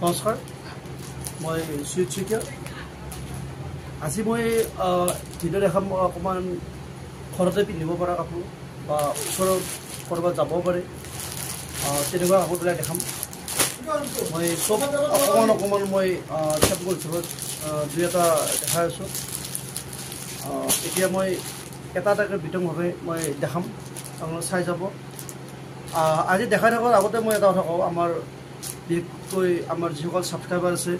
নমস্কাৰ মই সুজিত শইকীয়া আজি মই ভিডিঅ' দেখাম অকণমান ঘৰতে পিন্ধিব পৰা কাপোৰ বা ওচৰত ক'ৰবাত যাব পাৰে তেনেকুৱা কাপোৰবিলাক দেখাম মই চব অকণমান মই চেম্পল হিচাপত দুই এটা দেখাই আছোঁ এতিয়া মই এটা এটাকৈ বিতংভাৱে মই দেখাম আপোনালোকে চাই যাব আজি দেখাই থকাৰ আগতে মই এটা কথা কওঁ আমাৰ বিশেষকৈ আমাৰ যিসকল ছাবস্ক্ৰাইবাৰ আছে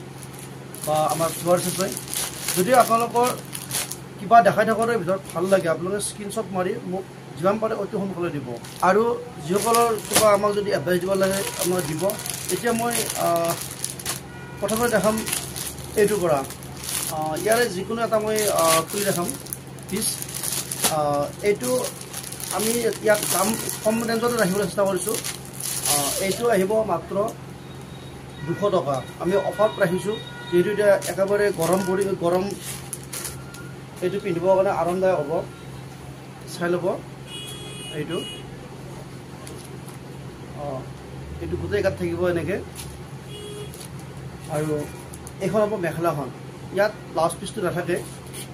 বা আমাৰ ভিউৱাৰ্ছ আছে যদি আপোনালোকৰ কিবা দেখাই থকাৰ ভিতৰত ভাল লাগে আপোনালোকে স্ক্ৰীনশ্বট মাৰি মোক যিমান পাৰে অতি সোনকালে দিব আৰু যিসকলৰ কিবা আমাক যদি এডভাইচ দিব লাগে আপোনাক দিব এতিয়া মই প্ৰথমে দেখাম এইটোৰ পৰা ইয়াৰে যিকোনো এটা মই খুলি দেখাম পিচ এইটো আমি ইয়াত দাম কম ৰেঞ্জতে ৰাখিবলৈ চেষ্টা কৰিছোঁ এইটো আহিব মাত্ৰ 200 টকা আমি অফাৰত ৰাখিছোঁ যিহেতু এতিয়া একেবাৰে গৰম এইটো পিন্ধিবৰ কাৰণে আৰামদায়ক হ'ব চাই ল'ব এইটো এইটো গোটেই গাত থাকিব এনেকৈ আৰু এইখন হ'ব মেখেলাখন ইয়াত ব্লাউজ পিচটো নাথাকে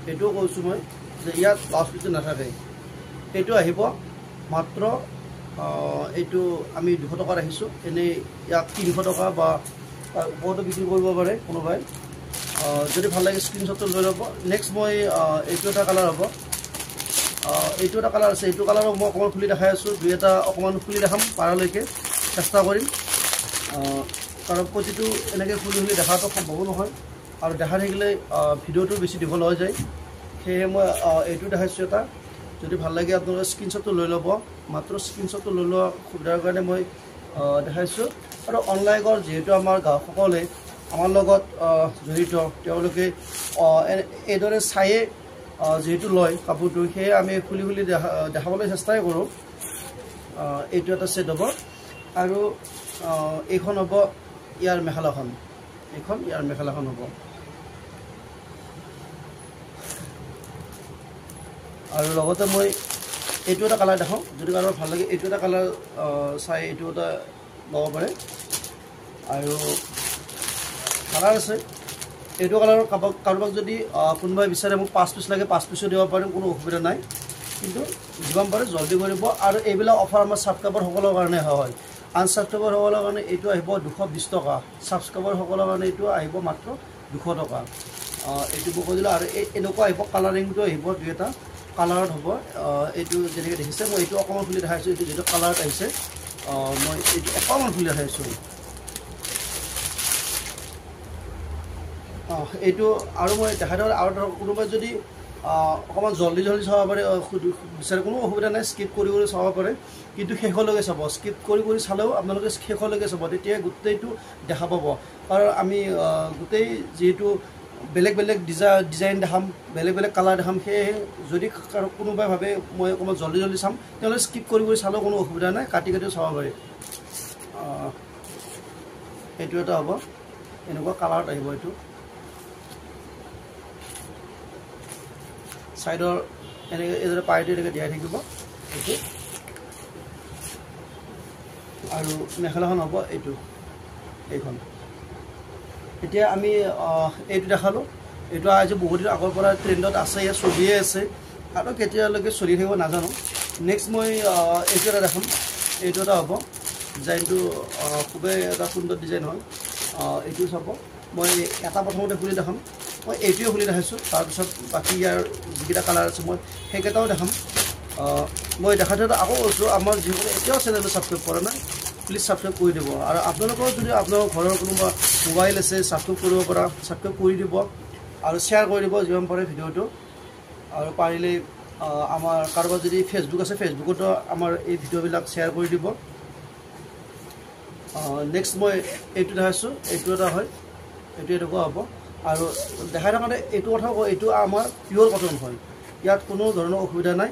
এইটোও কৈছোঁ মই যে ইয়াত ব্লাউজ পিচটো নাথাকে এইটো আহিব মাত্ৰ এইটো আমি 200 টকা ৰাখিছোঁ এনেই ইয়াত 300 টকা বা ওপৰতো বিক্ৰী কৰিব পাৰে কোনোবাই যদি ভাল লাগে স্ক্ৰীনশ্বটটো লৈ ল'ব নেক্সট মই এইটো এটা কালাৰ হ'ব এইটো এটা কালাৰ আছে এইটো কালাৰো মই অকণমান খুলি দেখাই আছোঁ দুই এটা অকণমান খুলি দেখাম পাৰালৈকে চেষ্টা কৰিম কাৰণ প্ৰতিটো এনেকৈ খুলি দেখাটো সম্ভৱ নহয় আৰু দেখা থাকিলে ভিডিঅ'টো বেছি দীঘল হৈ যায় সেয়ে মই এইটো দেখাইছোঁ এটা যদি ভাল লাগে আপোনালোকে স্ক্ৰীনশ্বটটো লৈ ল'ব মাত্ৰ স্ক্ৰীনশ্বটটো লৈ লোৱা সুবিধাৰ কাৰণে মই দেখাইছোঁ আৰু অনলাইনৰ যিহেতু আমাৰ গ্ৰাহকসকলে আমাৰ লগত জড়িত তেওঁলোকে এইদৰে চায়ে যিহেতু লয় কাপোৰটো সেয়ে আমি খুলি দেখাবলৈ চেষ্টাই কৰোঁ এইটো এটা ছেট হ'ব আৰু এইখন হ'ব ইয়াৰ মেখেলাখন এইখন ইয়াৰ মেখেলাখন হ'ব আৰু লগতে মই এইটো এটা কালাৰ দেখাওঁ যদি কালাৰ ভাল লাগে এইটো এটা কালাৰ চাই এইটো এটা ল'ব পাৰে আৰু কালাৰ আছে এইটো কালাৰৰ কাৰোবাক যদি কোনোবাই বিচাৰে মোক 5 পিচ লাগে 5 পিচো দিব পাৰিম কোনো অসুবিধা নাই কিন্তু যিমান পাৰে জলদি কৰিব আৰু এইবিলাক অফাৰ আমাৰ ছাবস্ক্ৰাইবাৰসকলৰ কাৰণে হয় আনছাবস্ক্ৰাইবাৰসকলৰ কাৰণে এইটো আহিব 220 টকা ছাবস্ক্ৰাইবাৰসকলৰ কাৰণে এইটো আহিব মাত্ৰ 200 টকা এইটো মই কৈ দিলোঁ আৰু এনেকুৱা আহিব কালাৰিংটো আহিব দুই এটা কালাৰত হ'ব এইটো যেনেকৈ দেখিছে মই এইটো অকণমান খুলি দেখাইছোঁ এইটো যিটো কালাৰত আহিছে মই এইটো অকণমান খুলি দেখাইছোঁ এইটো আৰু মই দেখাই দিওঁ আৰু ধৰক কোনোবাই যদি অকণমান জলদি চাব পাৰে বিচাৰে কোনো অসুবিধা নাই স্কিপ কৰি চাব পাৰে কিন্তু শেষলৈকে চাব স্কিপ কৰি চালেও আপোনালোকে শেষলৈকে চাব তেতিয়া গোটেইটো দেখা পাব কাৰণ আমি গোটেই যিহেতু বেলেগ ডিজাইন দেখাম বেলেগ কালাৰ দেখাম সেয়েহে যদি কোনোবাই ভাবে মই অকণমান জলদি চাম তেওঁলোকে স্কিপ কৰি চালেও কোনো অসুবিধা নাই কাটিও চাব পাৰে এইটো এটা হ'ব এনেকুৱা কালাৰত আহিব এইটো চাইডৰ এনেকৈ এইদৰে পাইটো এনেকৈ দিয়াই থাকিব এইটো আৰু মেখেলাখন হ'ব এইখন এতিয়া আমি এইটো দেখালোঁ এইটো আজি বহুত দিন আগৰ পৰা ট্ৰেণ্ডত আছে চলিয়ে আছে আৰু কেতিয়ালৈকে চলি থাকিব নাজানো নেক্সট মই এইটো এটা দেখাম এইটো এটা হ'ব ডিজাইনটো খুবেই এটা সুন্দৰ ডিজাইন হয় এইটো চাব মই এটা প্ৰথমতে খুলি দেখাম মই এইটোৱে খুলি দেখাইছোঁ তাৰপিছত বাকী ইয়াৰ যিকেইটা কালাৰ আছে মই সেইকেইটাও দেখাম মই দেখাটো আকৌ কৈছোঁ আমাৰ যিসকলে এতিয়াও চেনেলটো ছাবস্ক্ৰাইব কৰা নাই প্লিজ ছাবস্ক্ৰাইব কৰি দিব আৰু আপোনালোকৰ যদি আপোনালোকৰ ঘৰৰ কোনোবা মোবাইল আছে ছাবস্ক্ৰাইব কৰিব পৰা ছাবস্ক্ৰাইব কৰি দিব আৰু শ্বেয়াৰ কৰি দিব যিমান পাৰে ভিডিঅ'টো আৰু পাৰিলে আমাৰ কাৰোবাৰ যদি ফেচবুক আছে ফেচবুকতো আমাৰ এই ভিডিঅ'বিলাক শ্বেয়াৰ কৰি দিব নেক্সট মই এইটো দেখাইছোঁ এইটো এটা হয় এইটো এনেকুৱা হ'ব আৰু দেখাই থাকোঁতে এইটো কথা কওঁ এইটো আমাৰ পিয়'ৰ কটন হয় ইয়াত কোনো ধৰণৰ অসুবিধা নাই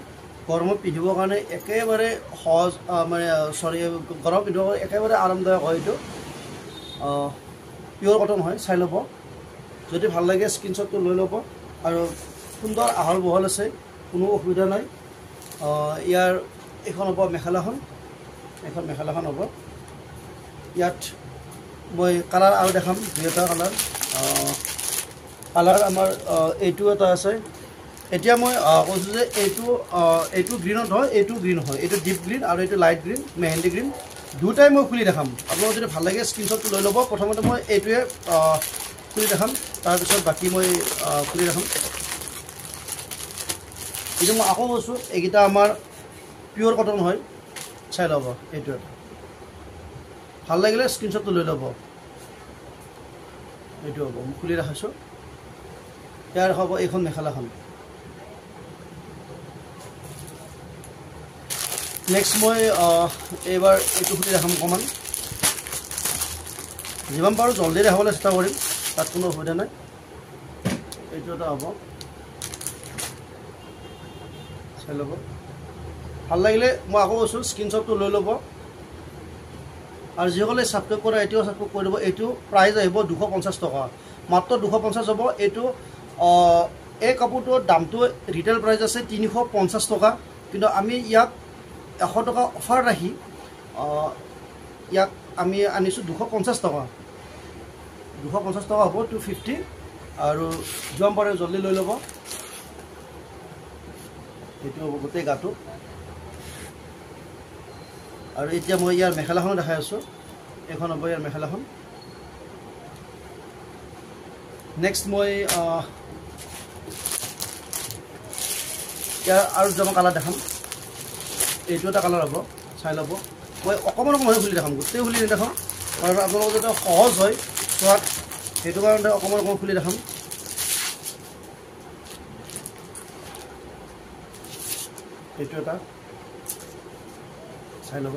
গৰমত পিন্ধিবৰ কাৰণে একেবাৰে সহজ মানে গৰম পিন্ধিবৰ কাৰণে একেবাৰে আৰামদায়ক হয় এইটো পিয়'ৰ কটন হয় চাই ল'ব যদি ভাল লাগে স্ক্ৰীনশ্বটটো লৈ ল'ব আৰু সুন্দৰ আহল বহল আছে কোনো অসুবিধা নাই ইয়াৰ এইখন হ'ব মেখেলাখন এখন মেখেলাখন হ'ব ইয়াত মই কালাৰ আৰু দেখাম দুটা কালাৰ কালাৰ আমাৰ এইটো এটা আছে এতিয়া মই কৈছোঁ যে এইটো গ্ৰীণত হয় এইটো গ্ৰীণ হয় এইটো ডিপ গ্ৰীণ আৰু এইটো লাইট গ্ৰীণ মেহেন্দি গ্ৰীণ দুটাই মই খুলি দেখাম আপোনালোকৰ যদি ভাল লাগে স্ক্ৰীনশ্বটটো লৈ ল'ব প্ৰথমতে মই এইটোৱে খুলি দেখাম তাৰপিছত বাকী মই খুলি দেখাম এইটো মই আকৌ কৈছোঁ এইকেইটা আমাৰ পিয়'ৰ কটন হয় চাই ল'ব এইটো ভাল লাগিলে স্ক্ৰীনশ্বটটো লৈ ল'ব এইটো হ'ব মই খুলি ৰাখিছোঁ ইয়াৰ হ'ব এইখন মেখেলাখন নেক্সট মই এইবাৰ এইটো খুলি দেখাম অকণমান যিমান পাৰোঁ জলদি দেখাবলৈ চেষ্টা কৰিম তাত কোনো অসুবিধা নাই এইটো এটা হ'ব চাই ল'ব ভাল লাগিলে মই আকৌ কৈছোঁ স্ক্ৰীনশ্বটটো লৈ ল'ব আৰু যিসকলে ছাবস্ক্ৰাইব কৰে এতিয়াও ছাবস্ক্ৰাইব কৰি দিব এইটো প্ৰাইচ আহিব 250 টকা মাত্ৰ 250 হ'ব এইটো এই কাপোৰটোৰ দামটো ৰিটেইল প্ৰাইচ আছে 350 টকা কিন্তু আমি ইয়াক 100 টকা অফাৰ ৰাখি ইয়াক আমি আনিছোঁ 250 টকা 250 টকা হ'ব 250 আৰু যিমান পাৰে জলদি লৈ ল'ব এইটো হ'ব গোটেই গাটো আৰু এতিয়া মই ইয়াৰ মেখেলাখন দেখাই আছোঁ এইখন হ'ব ইয়াৰ মেখেলাখন নেক্সট মই ইয়াৰ আৰু দুটামান কালাৰ দেখাম এইটো এটা কালাৰ হ'ব চাই ল'ব মই অকণমান খুলি দেখাম গোটেই খুলি নেদেখাম কাৰণ আপোনালোকৰ যাতে সহজ হয় চোৱাত সেইটো কাৰণে অকণমান খুলি দেখাম এইটো এটা চাই ল'ব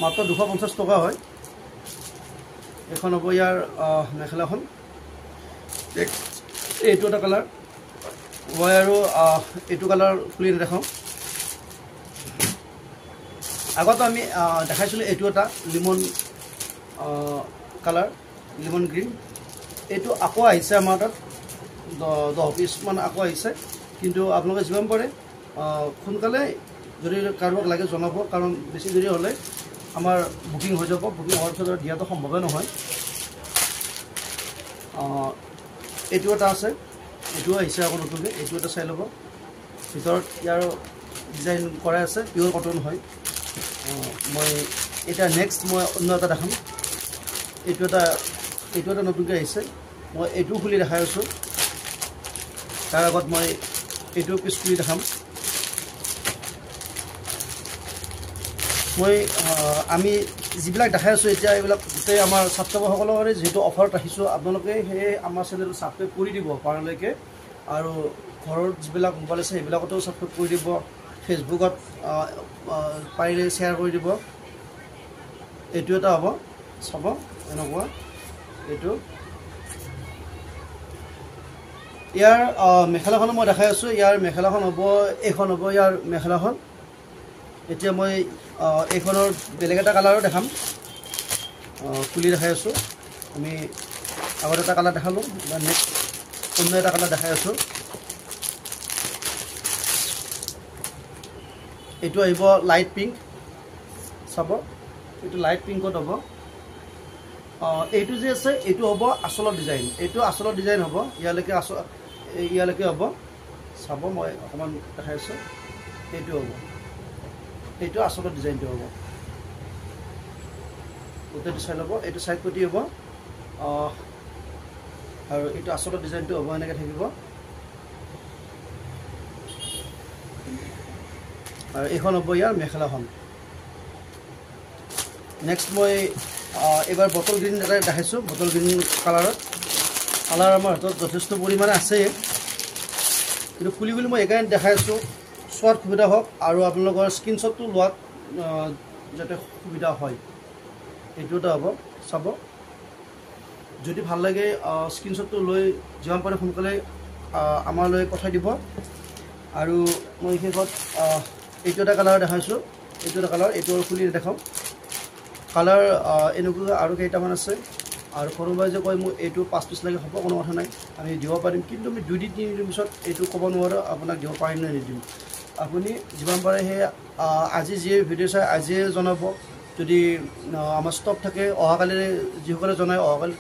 মাত্ৰ 250 টকা হয় এইখন হ'ব ইয়াৰ মেখেলাখন এইটো এটা কালাৰ মই আৰু এইটো কালাৰ খুলি নেদেখাওঁ আগত আমি দেখাইছিলোঁ এইটো এটা লিমন কালাৰ লিমন গ্ৰীণ এইটো আকৌ আহিছে আমাৰ তাত 10 পিচমান আকৌ আহিছে কিন্তু আপোনালোকে যিমান পাৰে সোনকালে যদি কাৰোবাক লাগে জনাব কাৰণ বেছি দেৰি হ'লে আমাৰ বুকিং হৈ যাব বুকিং হোৱাৰ পিছত দিয়াটো সম্ভৱে নহয় এইটো এটা আছে এইটো আহিছে আকৌ নতুনকৈ এইটো এটা চাই ল'ব ভিতৰত ইয়াৰ ডিজাইন কৰা আছে পিয়'ৰ কটন হয় মই এতিয়া নেক্সট মই অন্য এটা দেখাম এইটো এটা নতুনকৈ আহিছে মই এইটো খুলি দেখাই আছোঁ তাৰ আগত মই এইটো পিচ খুলি দেখাম মই আমি যিবিলাক দেখাই আছোঁ এতিয়া এইবিলাক গোটেই আমাৰ ছাত্ৰসকলৰ কাৰণে যিহেতু অফাৰত ৰাখিছোঁ আপোনালোকে সেই আমাৰ চেনেলটো ছাবস্ক্ৰাইব কৰি দিব পাৰালৈকে আৰু ঘৰত যিবিলাক মোবাইল আছে সেইবিলাকতো ছাবস্ক্ৰাইব কৰি দিব ফেচবুকত পাৰিলে শ্বেয়াৰ কৰি দিব এইটো এটা হ'ব চাব এনেকুৱা এইটো ইয়াৰ মেখেলাখন মই দেখাই আছোঁ ইয়াৰ মেখেলাখন হ'ব এইখন হ'ব ইয়াৰ মেখেলাখন এতিয়া মই এইখনৰ বেলেগ এটা কালাৰো দেখাম খুলি দেখাই আছোঁ আমি আগত এটা কালাৰ দেখালোঁ নেক্সট অন্য এটা কালাৰ দেখাই আছোঁ এইটো আহিব লাইট পিংক চাব এইটো লাইট পিংকত হ'ব এইটো যে আছে এইটো হ'ব আচলৰ ডিজাইন এইটো আচলৰ ডিজাইন হ'ব ইয়ালৈকে হ'ব চাব মই অকণমান দেখাই আছোঁ এইটো হ'ব এইটো আচলৰ ডিজাইনটো হ'ব গোটেইটো চাই ল'ব এইটো চাইড পটি হ'ব আৰু এইটো আচলৰ ডিজাইনটো হ'ব এনেকৈ থাকিব আৰু এইখন হ'ব ইয়াৰ মেখেলাখন নেক্সট মই এইবাৰ বটল গ্ৰীণ এটা দেখাইছোঁ বটল গ্ৰীণ কালাৰ আমাৰ হাতত যথেষ্ট পৰিমাণে আছে কিন্তু খুলি মই এইকাৰণে দেখাই আছোঁ চোৱাত সুবিধা হওক আৰু আপোনালোকৰ স্ক্ৰীনশ্বটটো লোৱাত যাতে সুবিধা হয় এইটো এটা হ'ব চাব যদি ভাল লাগে স্ক্ৰীনশ্বটটো লৈ যিমান পাৰে সোনকালে আমালৈ পঠাই দিব আৰু মই শেষত এইটো এটা কালাৰ দেখাইছোঁ এইটো এটা কালাৰ এইটো খুলি দেখাওঁ কালাৰ এনেকুৱা আৰু কেইটামান আছে আৰু কোনোবাই যে কয় মোৰ এইটো 5 পিচ লাগে হ'ব কোনো কথা নাই আমি দিব পাৰিম কিন্তু আমি 2-3 দিনৰ পিছত এইটো ক'ব নোৱাৰোঁ আপোনাক দিব পাৰিম নে নিদিম আপুনি যিমান পাৰে সেই আজি যিয়ে ভিডিঅ' চাই আজিয়ে জনাব যদি আমাৰ ষ্টক থাকে অহাকালি যিসকলে জনায় অহাকালি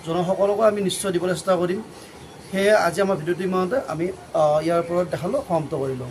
জনা সকলোকো আমি নিশ্চয় দিবলৈ চেষ্টা কৰিম। সেয়ে আজি আমাৰ ভিডিঅ'টো ইমানতে আমি ইয়াৰ ওপৰত দেখালোঁ সমাপ্ত কৰিলোঁ।